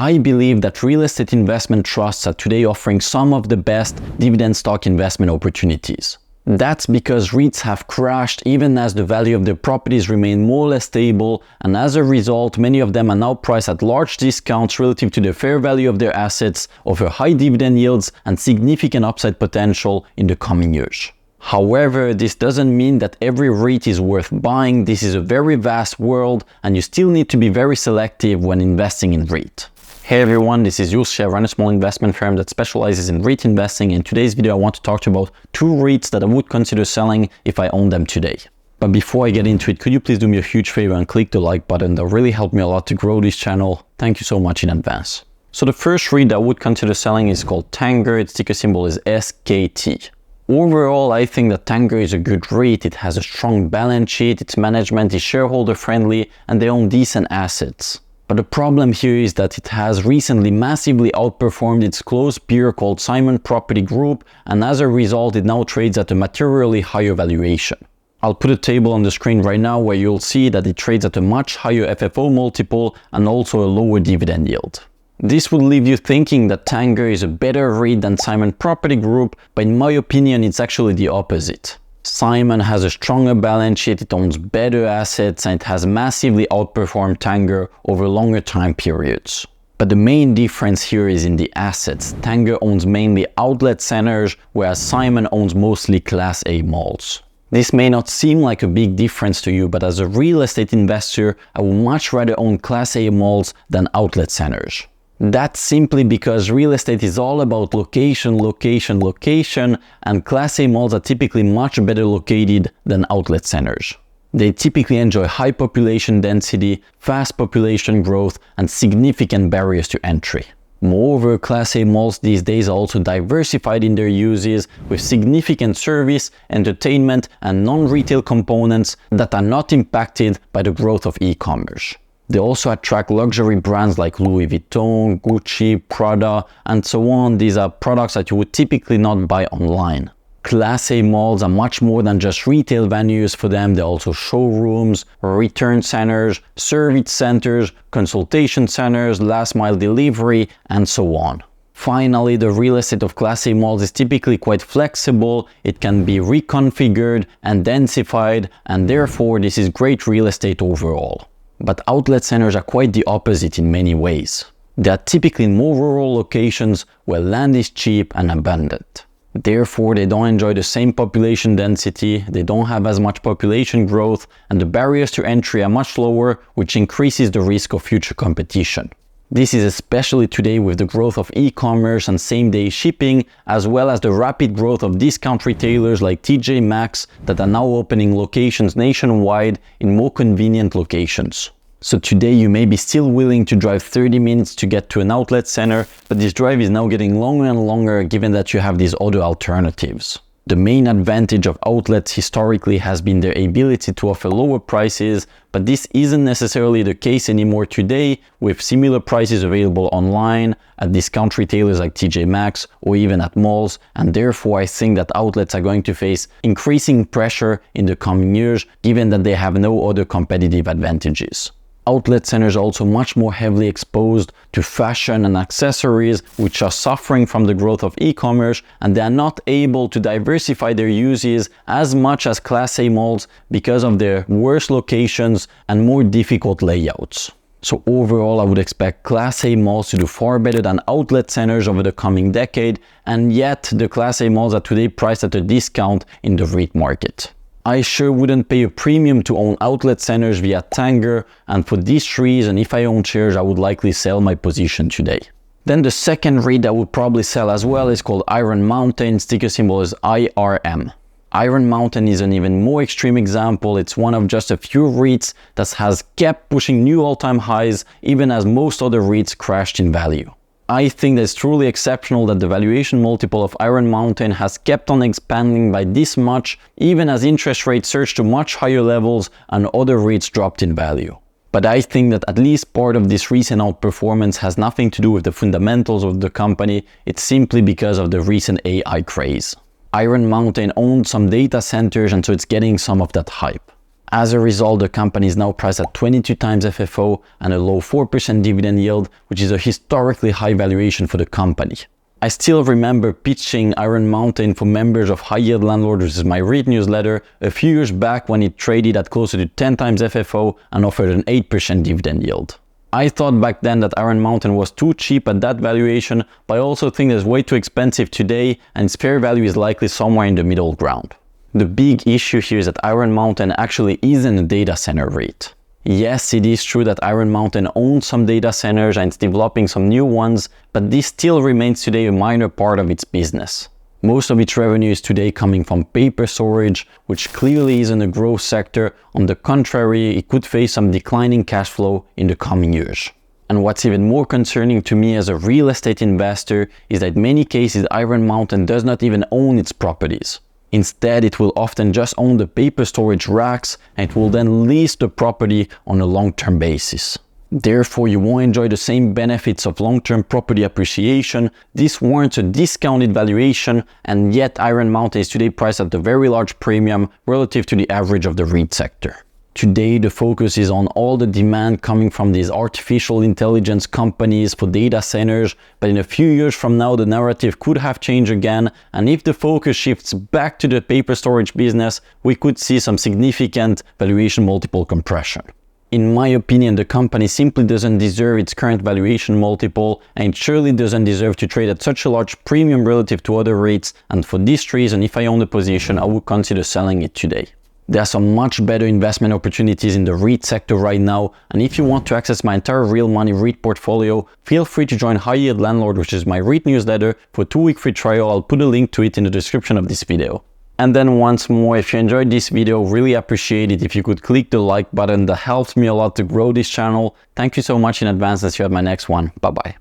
I believe that real estate investment trusts are today offering some of the best dividend stock investment opportunities. That's because REITs have crashed even as the value of their properties remain more or less stable, and as a result, many of them are now priced at large discounts relative to the fair value of their assets, offer high dividend yields, and significant upside potential in the coming years. However, this doesn't mean that every REIT is worth buying. This is a very vast world, and you still need to be very selective when investing in REIT. Hey everyone, this is Yus. I run a small investment firm that specializes in REIT investing. In today's video, I want to talk to you about 2 REITs that I would consider selling if I own them today. But before I get into it, could you please do me a huge favor and click the like button? That really helped me a lot to grow this channel. Thank you so much in advance. So the first REIT that I would consider selling is called Tanger. Its ticker symbol is SKT. Overall, I think that Tanger is a good REIT. It has a strong balance sheet, its management is shareholder friendly, and they own decent assets. But the problem here is that it has recently massively outperformed its close peer called Simon Property Group, and as a result it now trades at a materially higher valuation. I'll put a table on the screen right now where you'll see that it trades at a much higher FFO multiple and also a lower dividend yield. This would leave you thinking that Tanger is a better REIT than Simon Property Group, but in my opinion it's actually the opposite. Simon has a stronger balance sheet, it owns better assets, and it has massively outperformed Tanger over longer time periods. But the main difference here is in the assets. Tanger owns mainly outlet centers, whereas Simon owns mostly Class A malls. This may not seem like a big difference to you, but as a real estate investor, I would much rather own Class A malls than outlet centers. That's simply because real estate is all about location, and Class A malls are typically much better located than outlet centers. They typically enjoy high population density, fast population growth, and significant barriers to entry. Moreover, Class A malls these days are also diversified in their uses with significant service, entertainment, and non-retail components that are not impacted by the growth of e-commerce. They also attract luxury brands like Louis Vuitton, Gucci, Prada, and so on. These are products that you would typically not buy online. Class A malls are much more than just retail venues for them. They're also showrooms, return centers, service centers, consultation centers, last mile delivery, and so on. Finally, the real estate of Class A malls is typically quite flexible. It can be reconfigured and densified, and therefore this is great real estate overall. But outlet centers are quite the opposite in many ways. They are typically in more rural locations where land is cheap and abundant. Therefore, they don't enjoy the same population density, they don't have as much population growth, and the barriers to entry are much lower, which increases the risk of future competition. This is especially today with the growth of e-commerce and same-day shipping, as well as the rapid growth of discount retailers like TJ Maxx that are now opening locations nationwide in more convenient locations. So today you may be still willing to drive 30 minutes to get to an outlet center, but this drive is now getting longer and longer given that you have these other alternatives. The main advantage of outlets historically has been their ability to offer lower prices, but this isn't necessarily the case anymore today, with similar prices available online, at discount retailers like TJ Maxx, or even at malls, and therefore I think that outlets are going to face increasing pressure in the coming years, given that they have no other competitive advantages. Outlet centers are also much more heavily exposed to fashion and accessories, which are suffering from the growth of e-commerce, and they are not able to diversify their uses as much as Class A malls because of their worse locations and more difficult layouts. So overall, I would expect Class A malls to do far better than outlet centers over the coming decade, and yet the Class A malls are today priced at a discount in the REIT market. I sure wouldn't pay a premium to own outlet centers via Tanger, and for this reason, if I own shares, I would likely sell my position today. Then the second REIT I would probably sell as well is called Iron Mountain. Ticker symbol is IRM. Iron Mountain is an even more extreme example. It's one of just a few REITs that has kept pushing new all-time highs even as most other REITs crashed in value. I think that it's truly exceptional that the valuation multiple of Iron Mountain has kept on expanding by this much, even as interest rates surged to much higher levels and other REITs dropped in value. But I think that at least part of this recent outperformance has nothing to do with the fundamentals of the company, it's simply because of the recent AI craze. Iron Mountain owns some data centers, and so it's getting some of that hype. As a result, the company is now priced at 22 times FFO and a low 4% dividend yield, which is a historically high valuation for the company. I still remember pitching Iron Mountain for members of High Yield Landlord, which is my REIT newsletter, a few years back when it traded at closer to 10 times FFO and offered an 8% dividend yield. I thought back then that Iron Mountain was too cheap at that valuation, but I also think it's way too expensive today and its fair value is likely somewhere in the middle ground. The big issue here is that Iron Mountain actually isn't a data center REIT. Yes, it is true that Iron Mountain owns some data centers and it's developing some new ones, but this still remains today a minor part of its business. Most of its revenue is today coming from paper storage, which clearly isn't a growth sector. On the contrary, it could face some declining cash flow in the coming years. And what's even more concerning to me as a real estate investor is that in many cases Iron Mountain does not even own its properties. Instead, it will often just own the paper storage racks and it will then lease the property on a long-term basis. Therefore, you won't enjoy the same benefits of long-term property appreciation. This warrants a discounted valuation, and yet Iron Mountain is today priced at a very large premium relative to the average of the REIT sector. Today, the focus is on all the demand coming from these artificial intelligence companies for data centers, but in a few years from now, the narrative could have changed again, and if the focus shifts back to the paper storage business, we could see some significant valuation multiple compression. In my opinion, the company simply doesn't deserve its current valuation multiple, and it surely doesn't deserve to trade at such a large premium relative to other REITs, and for this reason, if I own the position, I would consider selling it today. There are some much better investment opportunities in the REIT sector right now, and if you want to access my entire real money REIT portfolio, feel free to join High Yield Landlord, which is my REIT newsletter, for a 2-week free trial. I'll put a link to it in the description of this video. And then once more, if you enjoyed this video, really appreciate it if you could click the like button. That helps me a lot to grow this channel. Thank you so much in advance and see you at my next one. Bye bye.